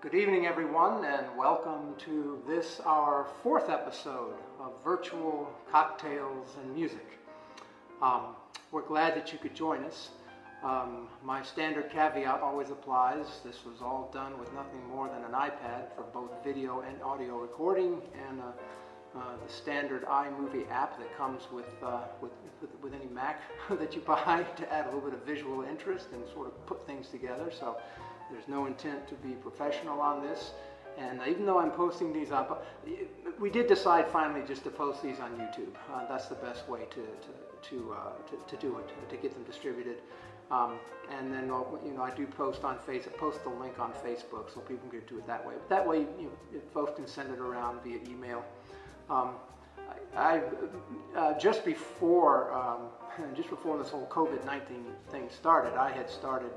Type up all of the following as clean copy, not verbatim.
Good evening, everyone, and welcome to this, our fourth episode of Virtual Cocktails and Music. We're glad that you could join us. My standard caveat always applies. This was all done with nothing more than an iPad for both video and audio recording, and the standard iMovie app that comes with any Mac that you buy to add a little bit of visual interest and sort of put things together. So there's no intent to be professional on this. And even though I'm posting these up, we did decide finally just to post these on YouTube. That's the best way to do it, to get them distributed. And then I do post on Facebook, post the link on Facebook so people can do it that way. But that way, folks can send it around via email. Just before this whole COVID-19 thing started, I had started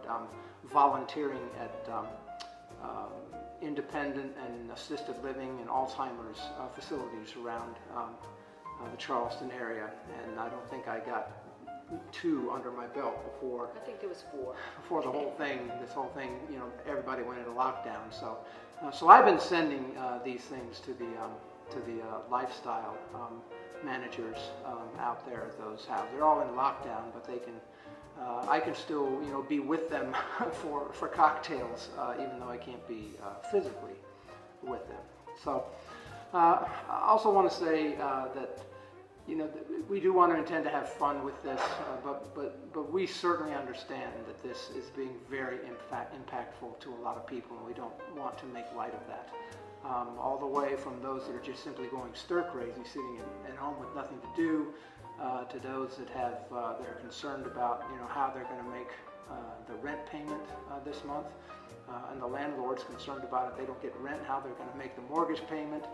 volunteering at independent and assisted living and Alzheimer's facilities around the Charleston area, and I don't think I got 2 under my belt before. I think it was 4. Before this whole thing, everybody went into lockdown. So I've been sending these things to the lifestyle managers out there at those houses. They're all in lockdown, but they can. I can still, be with them for cocktails, even though I can't be physically with them. So, I also want to say that, we do want to intend to have fun with this, but we certainly understand that this is being very impactful to a lot of people, and we don't want to make light of that. All the way from those that are just simply going stir crazy, sitting at home with nothing to do, to those that they're concerned about how they're going to make the rent payment this month, and the landlord's concerned about if they don't get rent, how they're going to make the mortgage payment.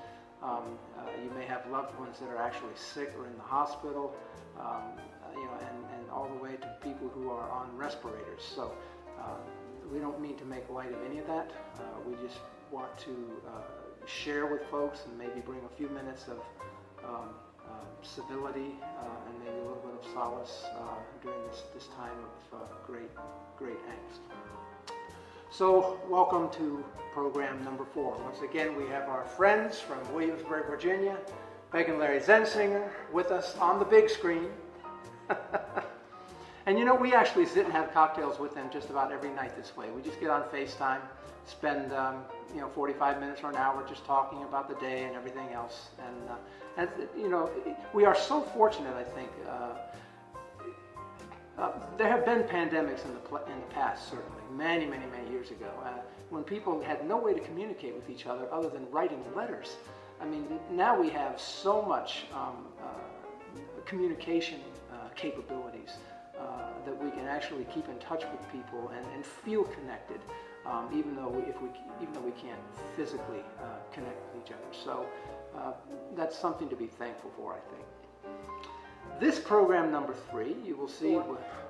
You may have loved ones that are actually sick or in the hospital, and all the way to people who are on respirators. So we don't mean to make light of any of that. We just want to share with folks and maybe bring a few minutes of civility and maybe a little bit of solace during this time of great angst. So welcome to program number 4. Once again, we have our friends from Williamsburg, Virginia, Peg and Larry Zensinger, with us on the big screen. And we actually sit and have cocktails with them just about every night this way. We just get on FaceTime, spend 45 minutes or an hour just talking about the day and everything else. And we are so fortunate, I think. There have been pandemics in the past, certainly, many years ago, when people had no way to communicate with each other than writing letters. I mean, now we have so much communication capabilities that we can actually keep in touch with people and feel connected, even though we can't physically connect with each other. So that's something to be thankful for, I think. This program number 3, you will see.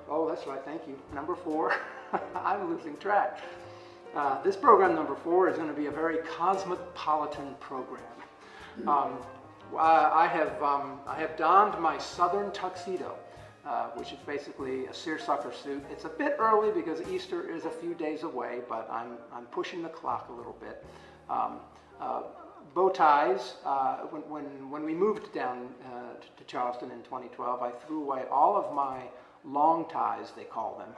Oh, that's right. Thank you. Number 4. I'm losing track. This program number 4 is going to be a very cosmopolitan program. I have donned my southern tuxedo, which is basically a seersucker suit. It's a bit early because Easter is a few days away, but I'm pushing the clock a little bit. Bow ties. When we moved down to Charleston in 2012, I threw away all of my long ties, they call them,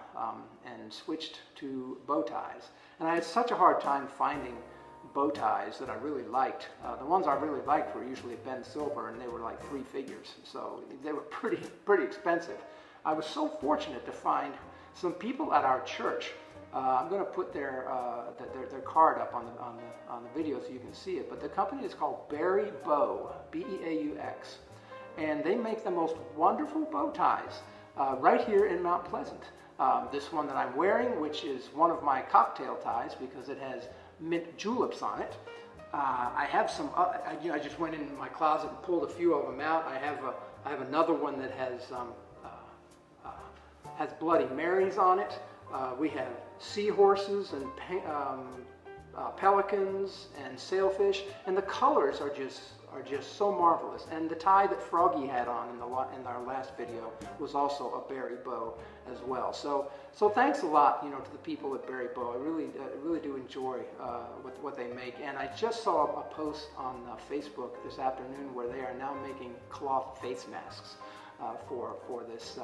and switched to bow ties. And I had such a hard time finding bow ties that I really liked. The ones I really liked were usually Ben Silver, and they were like 3 figures, so they were pretty expensive. I was so fortunate to find some people at our church. I'm going to put their card up on the video so you can see it. But the company is called Barry Beaux, B-E-A-U-X, and they make the most wonderful bow ties right here in Mount Pleasant. This one that I'm wearing, which is one of my cocktail ties because it has mint juleps on it. I have some. I just went in my closet and pulled a few of them out. I have another one that has Bloody Marys on it. We have seahorses and pelicans and sailfish, and the colors are just are just so marvelous. And the tie that Froggy had on in our last video was also a Barry Beaux as well. So thanks a lot, to the people at Barry Beaux. I really do enjoy what they make. And I just saw a post on Facebook this afternoon where they are now making cloth face masks for this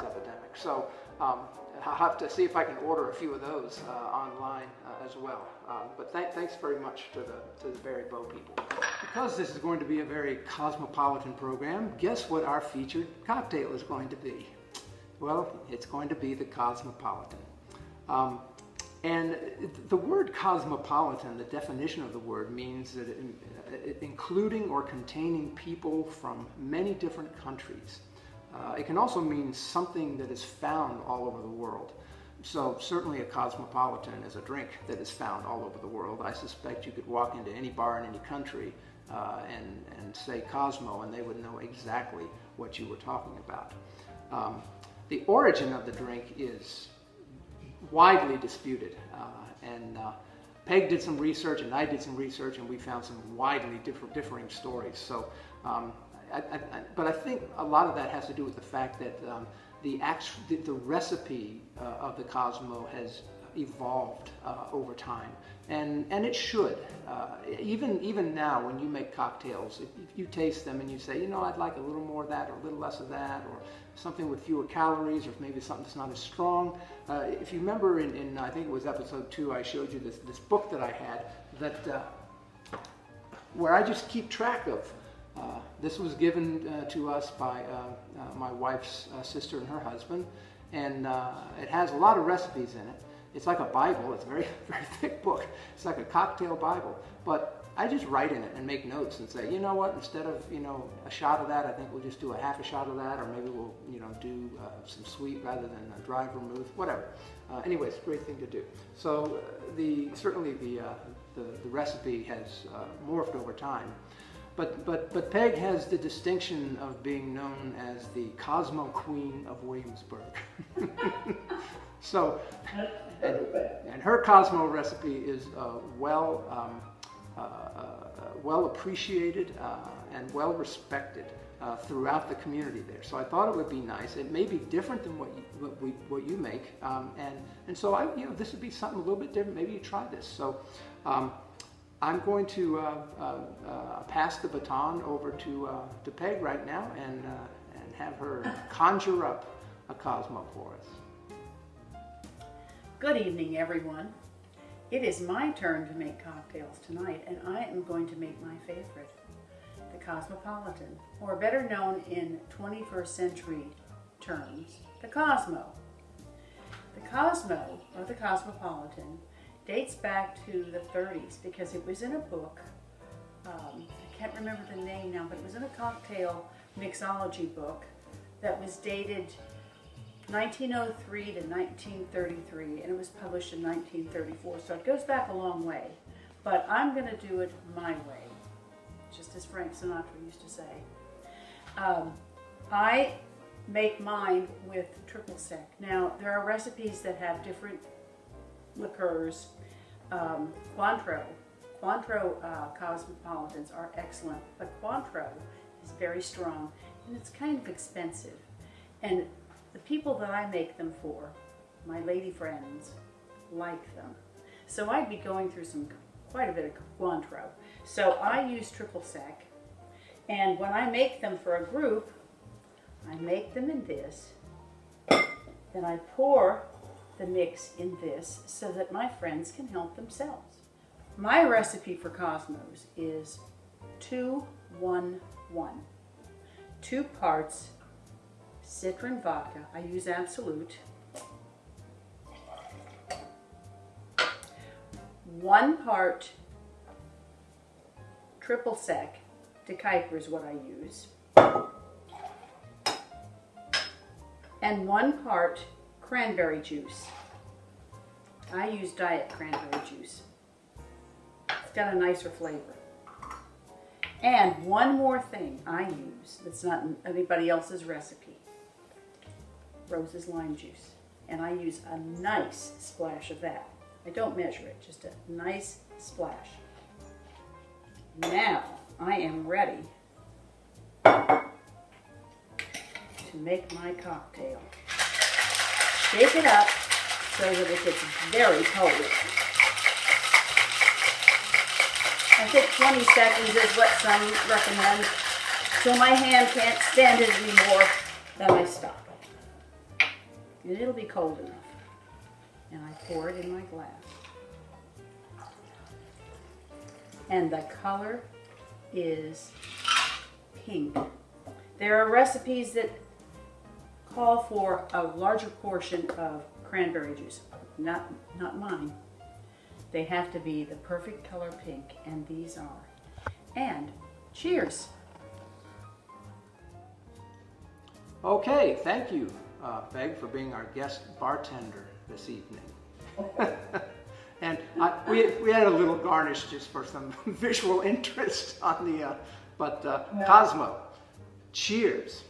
epidemic. So I'll have to see if I can order a few of those online as well. But thanks very much to the Barry Beaux people. Because this is going to be a very cosmopolitan program, guess what our featured cocktail is going to be? Well, it's going to be the Cosmopolitan. And the word cosmopolitan, the definition of the word, means that including or containing people from many different countries. It can also mean something that is found all over the world. So certainly a cosmopolitan is a drink that is found all over the world. I suspect you could walk into any bar in any country and say Cosmo, and they would know exactly what you were talking about. The origin of the drink is widely disputed, and Peg did some research and I did some research, and we found some widely differing stories. So, but I think a lot of that has to do with the fact that the recipe of the Cosmo has evolved over time, and it should. Even now, when you make cocktails, if you taste them and you say, I'd like a little more of that or a little less of that, or something with fewer calories, or maybe something that's not as strong. If you remember in I think it was episode 2, I showed you this book that I had that where I just keep track of. This was given to us by my wife's sister and her husband, and it has a lot of recipes in it. It's like a Bible. It's a very, very thick book. It's like a cocktail Bible. But I just write in it and make notes and say, what, instead of, a shot of that, I think we'll just do a half a shot of that, or maybe we'll, do some sweet rather than a dry vermouth, whatever. Anyway, it's a great thing to do. So certainly the recipe has morphed over time. But Peg has the distinction of being known as the Cosmo Queen of Williamsburg. So, and her Cosmo recipe is well appreciated and well respected throughout the community there. So I thought it would be nice. It may be different than what you make, and so this would be something a little bit different. Maybe you try this. So. I'm going to pass the baton over to Peg right now and have her conjure up a Cosmo for us. Good evening, everyone. It is my turn to make cocktails tonight, and I am going to make my favorite, the Cosmopolitan, or better known in 21st century terms, the Cosmo. The Cosmo, or the Cosmopolitan, dates back to the 30s because it was in a book. I can't remember the name now, but it was in a cocktail mixology book that was dated 1903 to 1933, and it was published in 1934. So it goes back a long way, but I'm going to do it my way, just as Frank Sinatra used to say. I make mine with triple sec. Now, there are recipes that have different liqueurs. Cointreau Cosmopolitans are excellent, but Cointreau is very strong and it's kind of expensive. And the people that I make them for, my lady friends, like them. So I'd be going through quite a bit of Cointreau. So I use triple sec, and when I make them for a group, I make them in this, then I pour the mix in this so that my friends can help themselves. My recipe for Cosmos is 2-1-1. 2 parts citron vodka, I use Absolute. 1 part triple sec, De Kuyper is what I use. And 1 part cranberry juice. I use diet cranberry juice. It's got a nicer flavor. And one more thing I use that's not in anybody else's recipe. Rose's lime juice. And I use a nice splash of that. I don't measure it, just a nice splash. Now I am ready to make my cocktail. Shake it up so that it gets very cold. I think 20 seconds is what some recommend. So my hand can't stand it anymore, then I stop. And it'll be cold enough. And I pour it in my glass. And the color is pink. There are recipes that call for a larger portion of cranberry juice. Not mine. They have to be the perfect color pink, and these are. And cheers. Okay, thank you, Peg, for being our guest bartender this evening. And we had a little garnish just for some visual interest on the, Cosmo, cheers.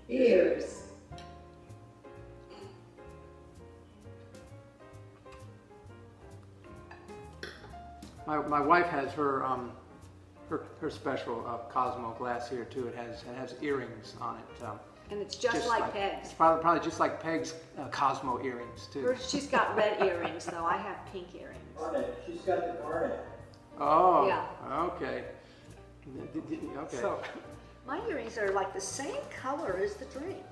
Cheers. My wife has her special Cosmo glass here too. It has earrings on it. And it's just like Peg's. It's probably just like Peg's Cosmo earrings too. She's got red earrings though. I have pink earrings. Garnet. She's got the garnet. Oh, Yeah. Okay. Okay. So, my earrings are like the same color as the drink.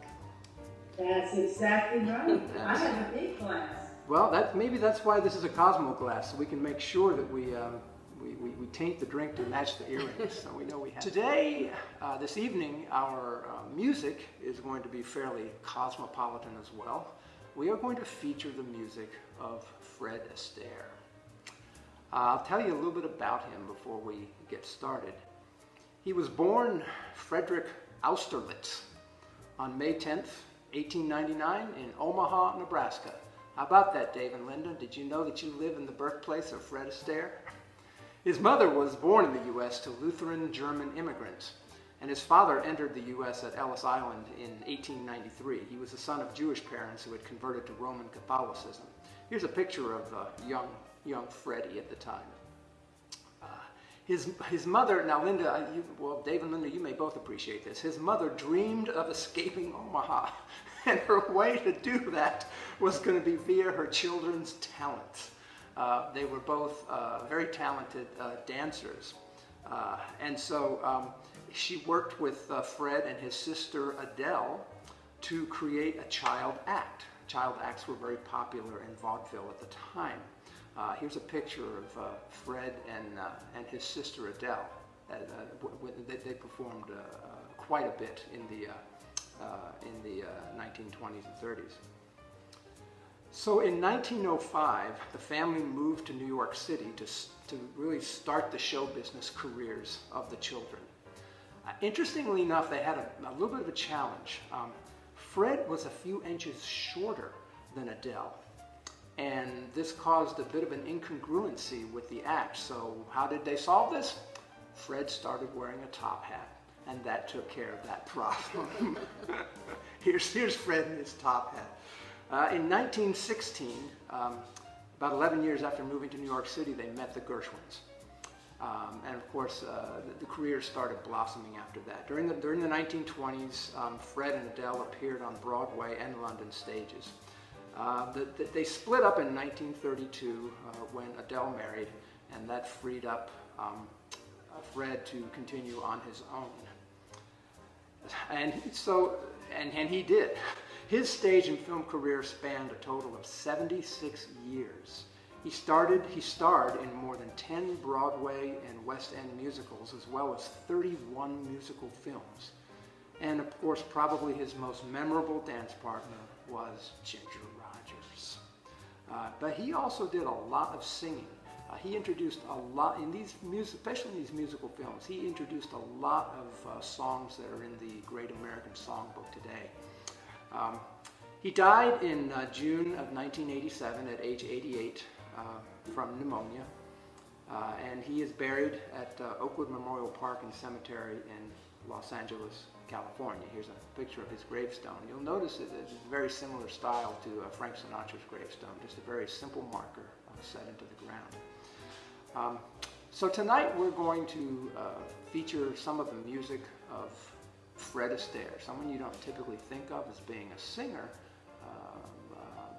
That's exactly right. I have a big glass. Well, maybe that's why this is a Cosmo glass, so we can make sure that we taint the drink to match the earrings, so we know we have. Today, this evening, our music is going to be fairly cosmopolitan as well. We are going to feature the music of Fred Astaire. I'll tell you a little bit about him before we get started. He was born Frederick Austerlitz on May 10th, 1899 in Omaha, Nebraska. How about that, Dave and Linda? Did you know that you live in the birthplace of Fred Astaire? His mother was born in the U.S. to Lutheran German immigrants, and his father entered the U.S. at Ellis Island in 1893. He was the son of Jewish parents who had converted to Roman Catholicism. Here's a picture of young Freddie at the time. His mother, now Linda, Dave and Linda, you may both appreciate this. His mother dreamed of escaping Omaha, and her way to do that was going to be via her children's talents. They were both very talented dancers. And so she worked with Fred and his sister Adele to create a child act. Child acts were very popular in vaudeville at the time. Here's a picture of Fred and his sister Adele. They performed quite a bit in the 1920s and 30s. So in 1905, the family moved to New York City to really start the show business careers of the children. Interestingly enough, they had a little bit of a challenge. Fred was a few inches shorter than Adele, and this caused a bit of an incongruency with the act. So how did they solve this? Fred started wearing a top hat, and that took care of that problem. Here's Fred in his top hat. In 1916, about 11 years after moving to New York City, they met the Gershwins. And of course, the career started blossoming after that. During the 1920s, Fred and Adele appeared on Broadway and London stages. They split up in 1932 when Adele married, and that freed up Fred to continue on his own. And he did. His stage and film career spanned a total of 76 years. He starred in more than 10 Broadway and West End musicals, as well as 31 musical films. And of course, probably his most memorable dance partner was Ginger Rogers. But he also did a lot of singing. He introduced a lot, especially in these musical films, he introduced a lot of songs that are in the Great American Songbook today. He died in June of 1987 at age 88 from pneumonia, and he is buried at Oakwood Memorial Park and Cemetery in Los Angeles, California. Here's a picture of his gravestone. You'll notice that it's a very similar style to Frank Sinatra's gravestone, just a very simple marker set into the ground. So tonight we're going to feature some of the music of Fred Astaire, someone you don't typically think of as being a singer,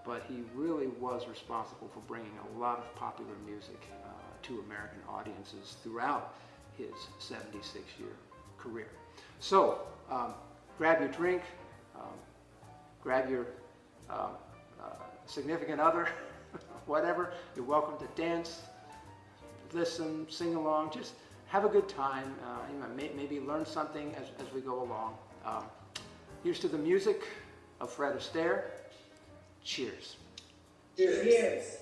but he really was responsible for bringing a lot of popular music to American audiences throughout his 76-year career. So grab your drink, grab your significant other, whatever. You're welcome to dance, listen, sing along, just have a good time. Maybe learn something as we go along. Here's to the music of Fred Astaire. Cheers. Cheers.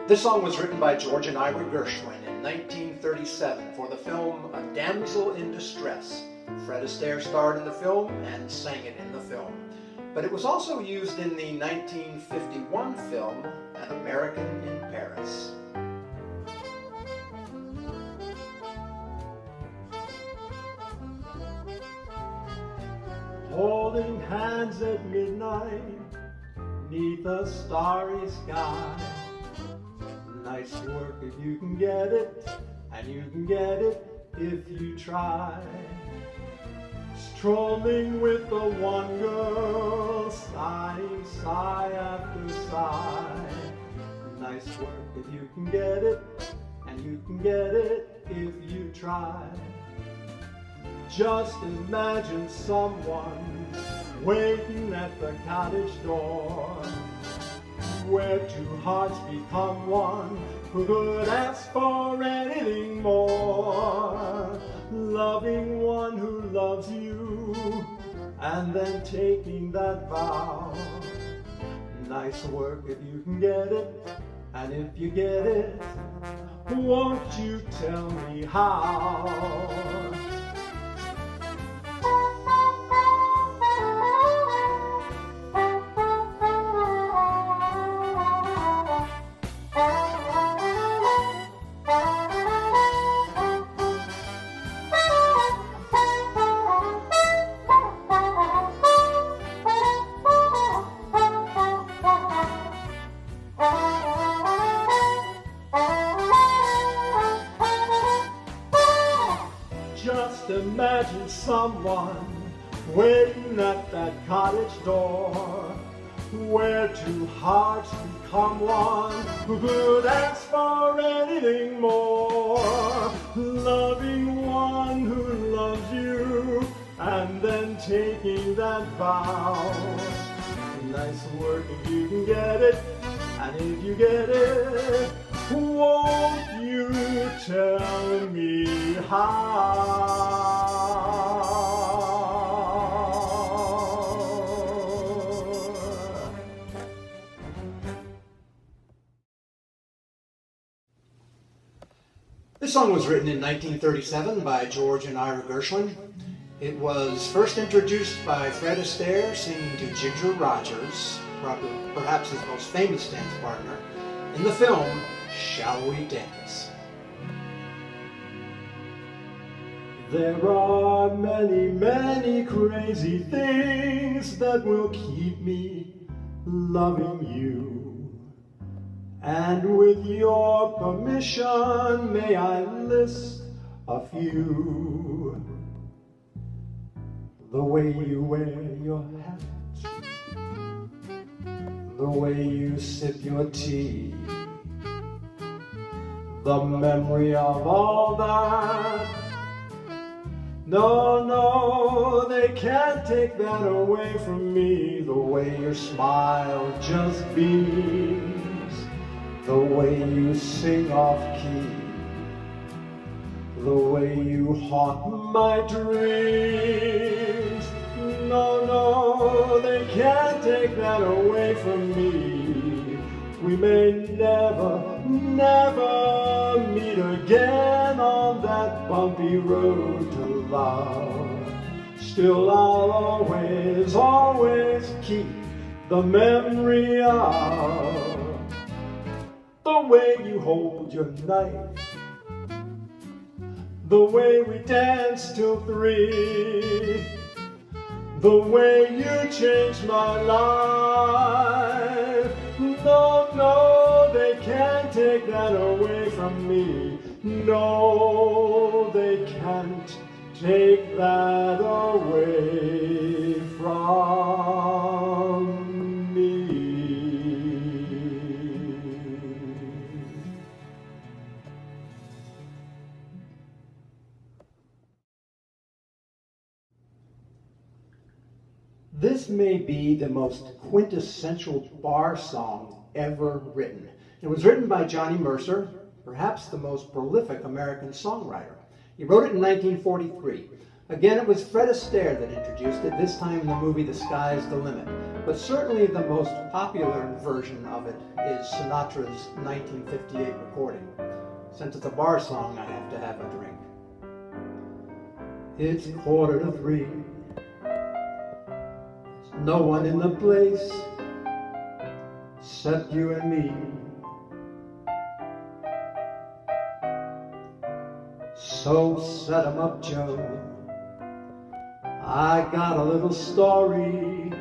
This song was written by George and Ira Gershwin in 1937 for the film A Damsel in Distress. Fred Astaire starred in the film and sang it in the film. But it was also used in the 1951 film An American in Paris. Holding hands at midnight, neath a starry sky. Nice work if you can get it, and you can get it if you try. Strolling with the one girl, sighing sigh after sigh. Nice work if you can get it, and you can get it if you try. Just imagine someone waiting at the cottage door, where two hearts become one, who could ask for anything more. Loving one who loves you, and then taking that vow. Nice work if you can get it, and if you get it, won't you tell me how? Just imagine someone waiting at that cottage door, where two hearts become one, who could ask for anything more. Loving one who loves you, and then taking that vow. Nice work if you can get it, and if you get it, won't you tell me how? This song was written in 1937 by George and Ira Gershwin. It was first introduced by Fred Astaire singing to Ginger Rogers, perhaps his most famous dance partner, in the film Shall We Dance? There are many, many crazy things that will keep me loving you. And with your permission, may I list a few. The way you wear your hat, the way you sip your tea, the memory of all that. No, no, they can't take that away from me. The way your smile just beams, the way you sing off key, the way you haunt my dreams. No, no, they can't take that away from me. We may never, never meet again on that bumpy road to love. Still I'll always, always keep the memory of the way you hold your knife, the way we danced till 3, the way you changed my life. No, no, take that away from me. No, they can't take that away from me. This may be the most quintessential bar song ever written. It was written by Johnny Mercer, perhaps the most prolific American songwriter. He wrote it in 1943. Again, it was Fred Astaire that introduced it, this time in the movie The Sky's the Limit. But certainly the most popular version of it is Sinatra's 1958 recording. Since it's a bar song, I have to have a drink. It's 2:45. No one in the place except you and me. So set 'em up, Joe. I got a little story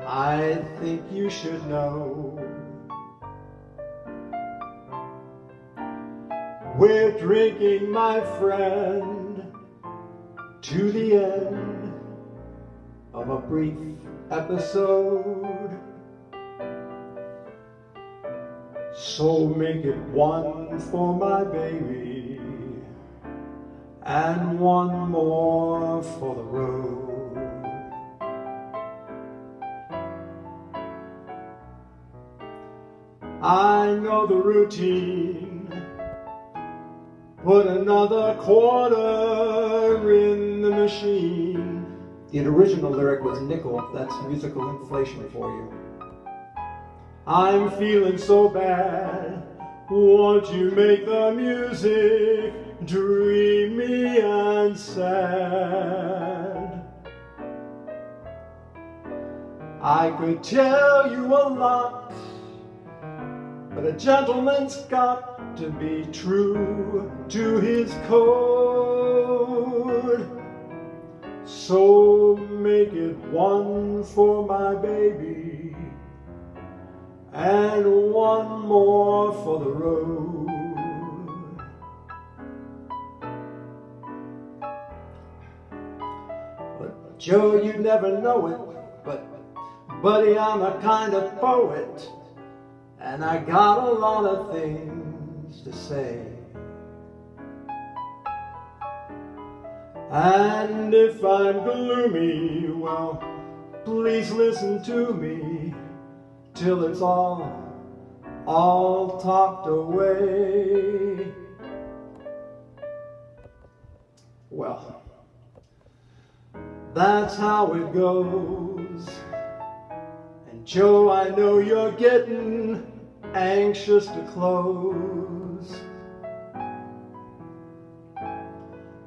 I think you should know. We're drinking, my friend, to the end of a brief episode. So make it one for my baby and one more for the road. I know the routine. Put another quarter in the machine. The original lyric was nickel. That's musical inflation for you. I'm feeling so bad. Won't you make the music dreamy and sad? I could tell you a lot, but a gentleman's got to be true to his code. So make it one for my baby and one more for the road. But Joe, you'd never know it, but buddy, I'm a kind of poet, and I got a lot of things to say. And if I'm gloomy, well, please listen to me till it's all talked away. Well, that's how it goes. And Joe, I know you're getting anxious to close.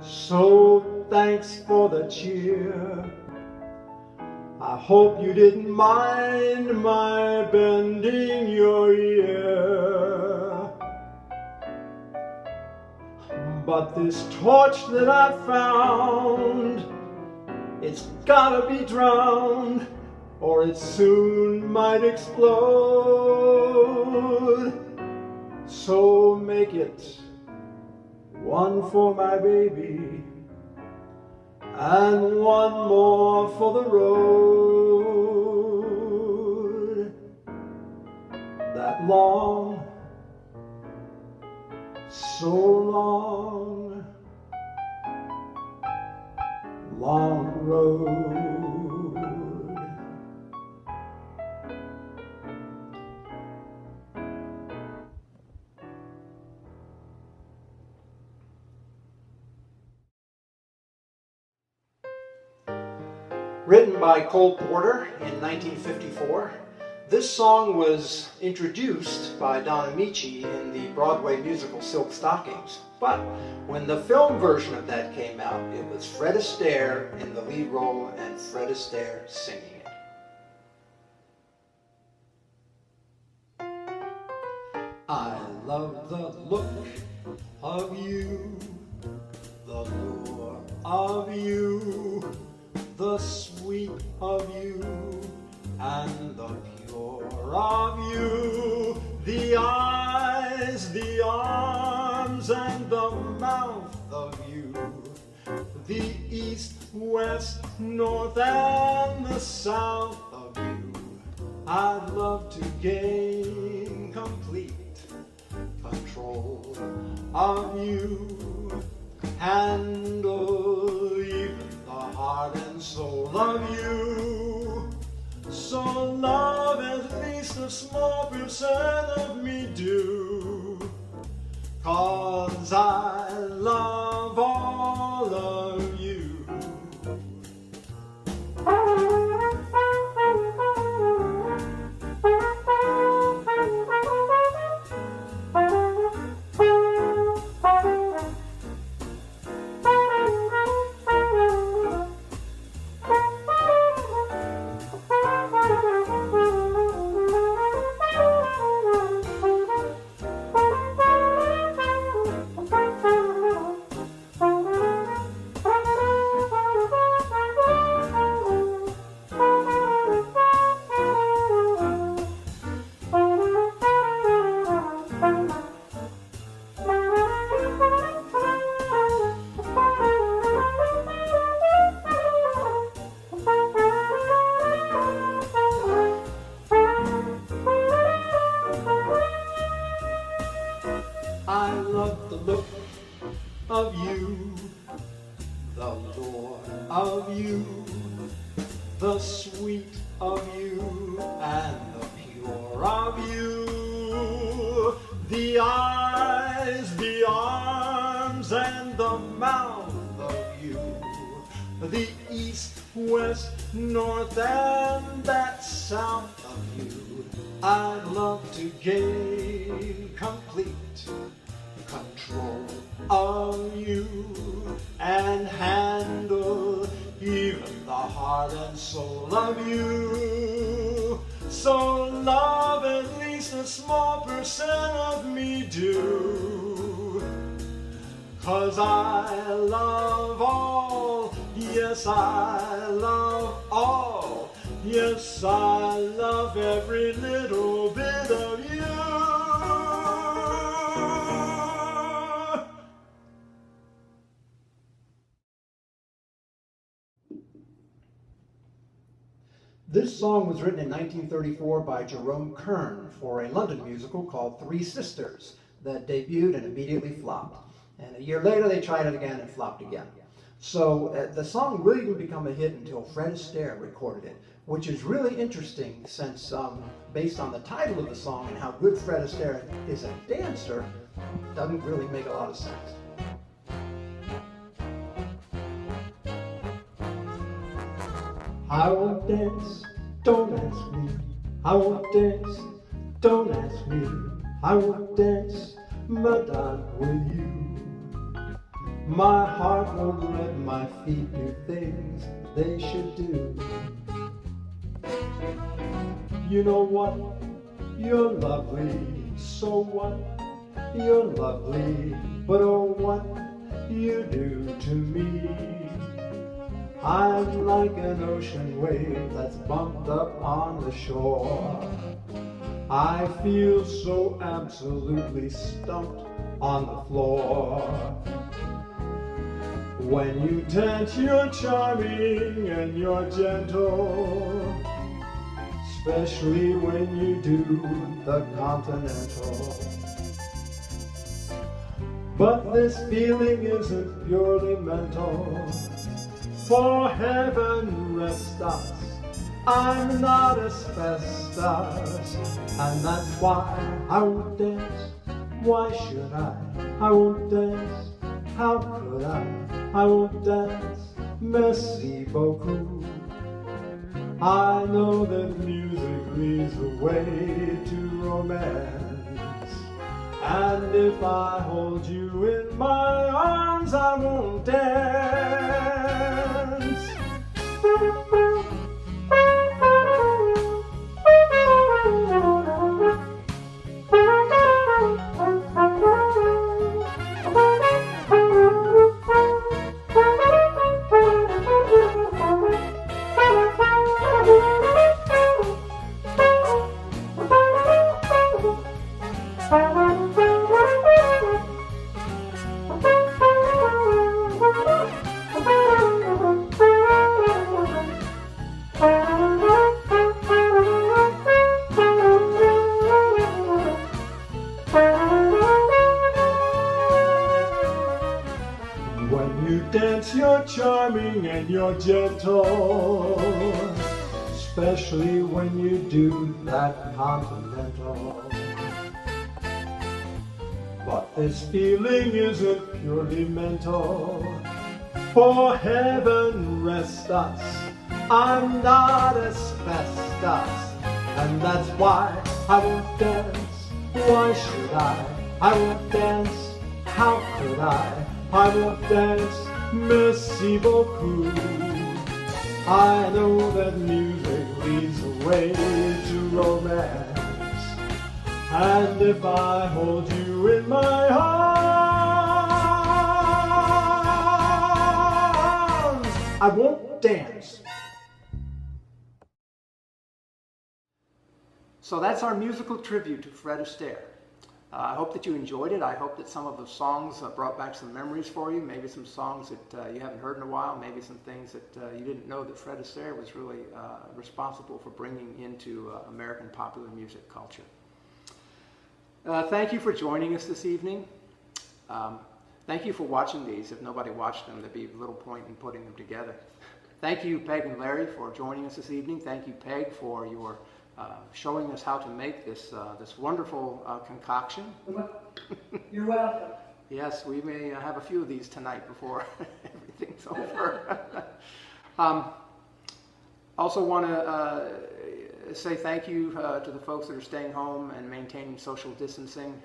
So thanks for the cheer. I hope you didn't mind my bending your ear. But this torch that I found, it's gotta be drowned, or it soon might explode. So make it one for my baby and one more for the road. That long, so long, long road. Written by Cole Porter in 1954, this song was introduced by Don Amici in the Broadway musical Silk Stockings. But when the film version of that came out, it was Fred Astaire in the lead role and Fred Astaire singing it. I love the look of you, the lure of you, the sweet of you, and the pure of you, the eyes arms and the mouth of you, the east, west, north, and the south of you. I'd love to gain complete control of you, handle even the heart and soul of you. So love at least a small percent of me do, 'cause I love all of you. I love the look of you, the lure of you, the sweet of you, and the pure of you, the eyes, the arms, and the mouth of you, the east, west, north, and that south of you. I'd love to gain complete control of you and handle even the heart and soul of you. So love at least a small percent of me do, 'cause I love all, yes I love all, yes I love every little bit of you. This song was written in 1934 by Jerome Kern for a London musical called Three Sisters that debuted and immediately flopped. And a year later they tried it again and flopped again. So the song really didn't become a hit until Fred Astaire recorded it, which is really interesting since based on the title of the song and how good Fred Astaire is a dancer, doesn't really make a lot of sense. I won't dance, don't ask me. I won't dance, don't ask me. I won't dance, madame, with you. My heart won't let my feet do things they should do. You know what? You're lovely, so what? You're lovely, but oh what you do to me. I'm like an ocean wave that's bumped up on the shore. I feel so absolutely stumped on the floor. When you dance, you're charming and you're gentle, especially when you do the continental. But this feeling isn't purely mental. For heaven rest us, I'm not asbestos, and that's why I won't dance. Why should I? I won't dance. How could I won't dance. Merci beaucoup. I know that music leads the way to romance, and if I hold you in my arms, I won't dance. you're charming and you're gentle, especially when you do that continental. But this feeling isn't purely mental, for heaven rest us, I'm not asbestos, and that's why I won't dance. Why should I? I won't dance. How could I? I won't dance. Merci beaucoup. I know that music leads the way to romance, and if I hold you in my arms, I won't dance. So that's our musical tribute to Fred Astaire. I hope that you enjoyed it. I hope that some of the songs brought back some memories for you, maybe some songs that you haven't heard in a while, maybe some things that you didn't know that Fred Astaire was really responsible for bringing into American popular music culture. Thank you for joining us this evening. Thank you for watching these. If nobody watched them, there'd be little point in putting them together. Thank you, Peg and Larry, for joining us this evening. Thank you, Peg, for your showing us how to make this this wonderful concoction. You're welcome. Yes, we may have a few of these tonight before everything's over. Also want to say thank you to the folks that are staying home and maintaining social distancing.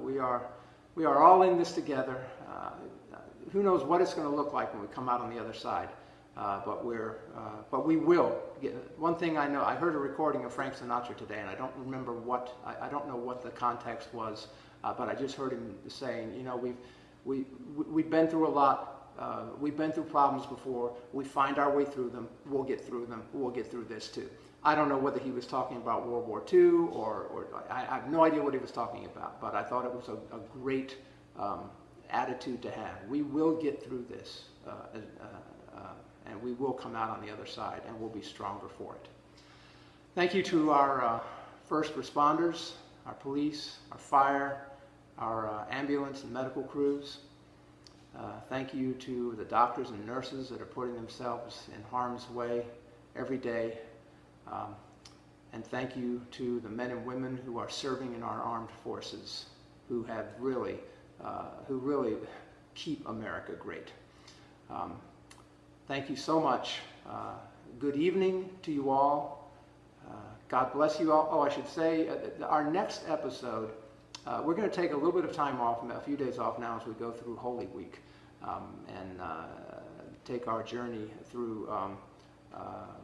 We are all in this together. Who knows what it's going to look like when we come out on the other side. But we will get. One thing I know, I heard a recording of Frank Sinatra today, and I don't remember what, I don't know what the context was, but I just heard him saying, you know, we've been through a lot, we've been through problems before, we find our way through them, we'll get through them, we'll get through this too. I don't know whether he was talking about World War II, or I have no idea what he was talking about, but I thought it was a great attitude to have. We will get through this. And we will come out on the other side, and we'll be stronger for it. Thank you to our first responders, our police, our fire, our ambulance and medical crews. Thank you to the doctors and nurses that are putting themselves in harm's way every day. And thank you to the men and women who are serving in our armed forces, who have really keep America great. Thank you so much. Good evening to you all. God bless you all. Oh, I should say, our next episode, we're going to take a little bit of time off, a few days off now as we go through Holy Week, and take our journey through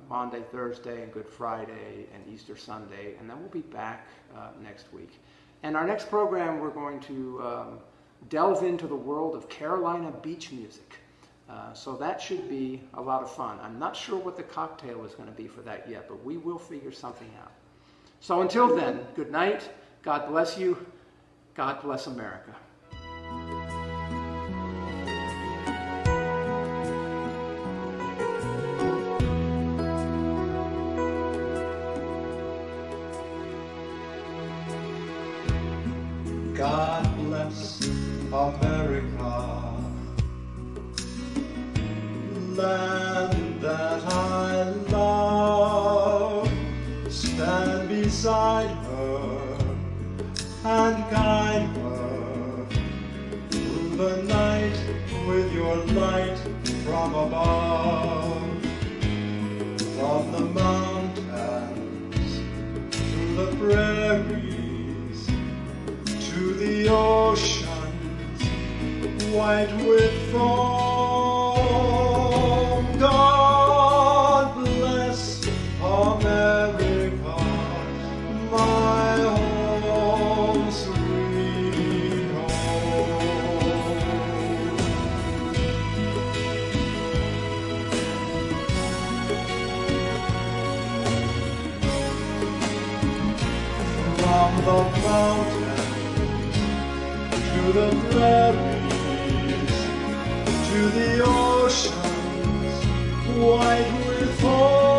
Maundy, Thursday, and Good Friday, and Easter Sunday, and then we'll be back next week. And our next program, we're going to delve into the world of Carolina beach music. So that should be a lot of fun. I'm not sure what the cocktail is going to be for that yet, but we will figure something out. So until then, good night. God bless you. God bless America. God bless America, land that I love. Stand beside her and guide her through the night with your light from above. From the mountains to the prairies to the oceans white with foam. God bless America, my home sweet home. From the mountains to the prairies to the oceans white with foam.